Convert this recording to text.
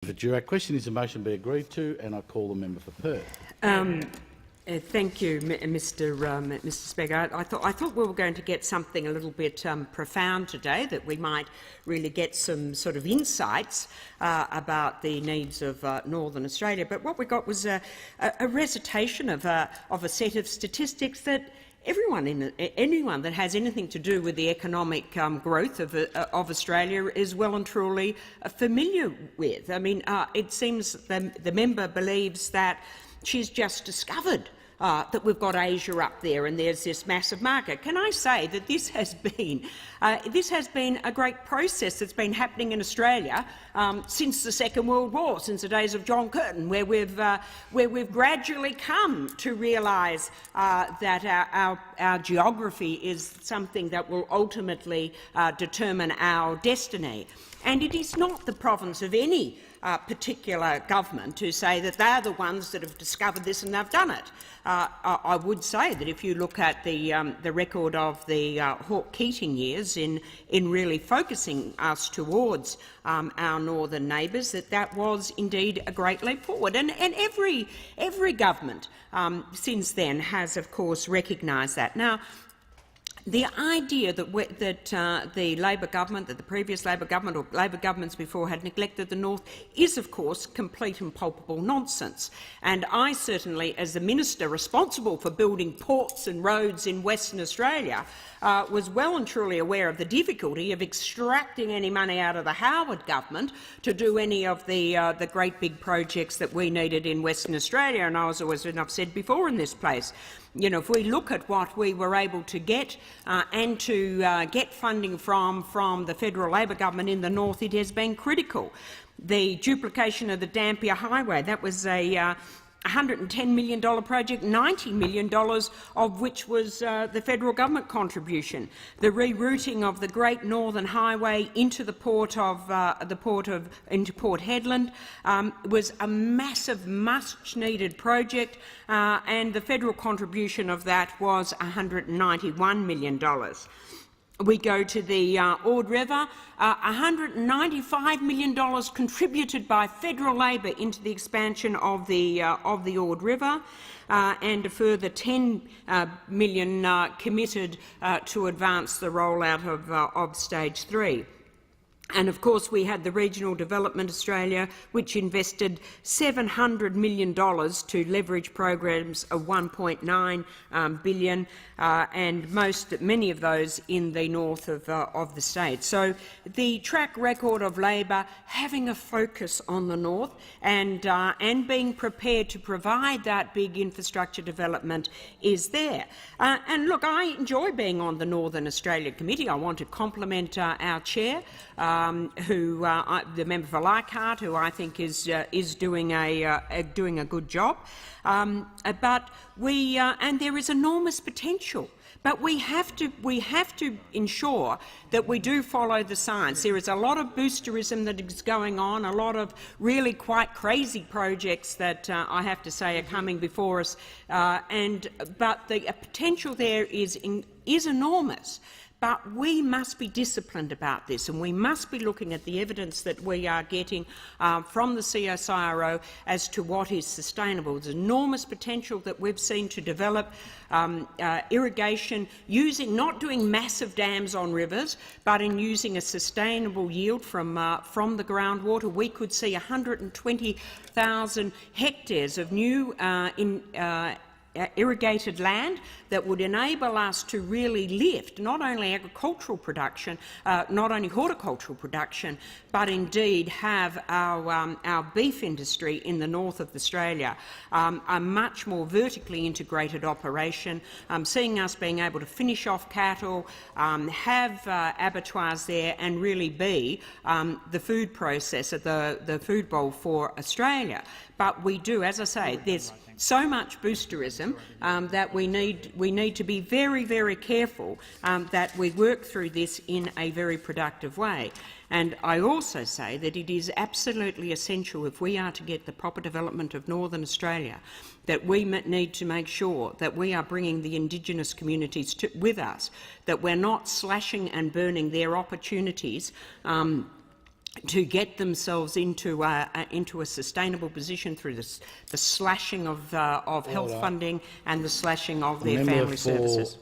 The Durack question is the motion be agreed to, and I call the member for Perth. Thank you, Mr. Speaker. I thought we were going to get something a little bit profound today, that we might really get some sort of insights about the needs of Northern Australia. But what we got was a recitation of a set of statistics that anyone that has anything to do with the economic growth of Australia is well and truly familiar with. I mean, it seems the member believes that she's just discovered that we've got Asia up there and there's this massive market. Can I say that this has been a great process that's been happening in Australia since the Second World War, since the days of John Curtin, where we've gradually come to realise that our geography is something that will ultimately determine our destiny. And it is not the province of any particular government to say that they're the ones that have discovered this and they've done it. I would say that if you look at the record of the Hawke-Keating years in really focusing us towards our northern neighbours, that was indeed a great leap forward. And every government since then has, of course, recognised that. Now, the idea that the Labor government, that the previous Labor government or Labor governments before had neglected the North is, of course, complete and palpable nonsense. And I certainly, as the minister responsible for building ports and roads in Western Australia, was well and truly aware of the difficulty of extracting any money out of the Howard government to do any of the great big projects that we needed in Western Australia. And I've said before in this place, you know, if we look at what we were able to get and to get funding from the federal Labor government in the North, it has been critical. The duplication of the Dampier Highway, that was a $110 million project, $90 million of which was the federal government contribution. The rerouting of the Great Northern Highway into the port of into Port Hedland was a massive, much-needed project, and the federal contribution of that was $191 million. We go to the Ord River, $195 million contributed by federal Labor into the expansion of the Ord River, and a further $10 million committed to advance the rollout of Stage 3. And of course we had the Regional Development Australia, which invested $700 million to leverage programs of $1.9 billion, and many of those in the north of the state. So the track record of Labor having a focus on the north and being prepared to provide that big infrastructure development is there. And look, I enjoy being on the Northern Australia Committee. I want to compliment our chair, the member for Leichhardt, who I think is doing a good job. But there is enormous potential. But we have to ensure that we do follow the science. There is a lot of boosterism that is going on, a lot of really quite crazy projects that I have to say are coming before us, but the potential there is enormous. But we must be disciplined about this, and we must be looking at the evidence that we are getting from the CSIRO as to what is sustainable. There's enormous potential that we've seen to develop irrigation, not doing massive dams on rivers, but in using a sustainable yield from the groundwater. We could see 120,000 hectares of new irrigated land that would enable us to really lift not only agricultural production, not only horticultural production, but indeed have our beef industry in the north of Australia a much more vertically integrated operation, seeing us being able to finish off cattle, have abattoirs there and really be the food processor, the food bowl for Australia. But we do, as I say, there's so much boosterism that we need to be very, very careful that we work through this in a very productive way. And I also say that it is absolutely essential, if we are to get the proper development of Northern Australia, that we need to make sure that we are bringing the Indigenous communities with us, that we're not slashing and burning their opportunities to get themselves into a sustainable position through the slashing of health funding and the slashing of their Member family for services.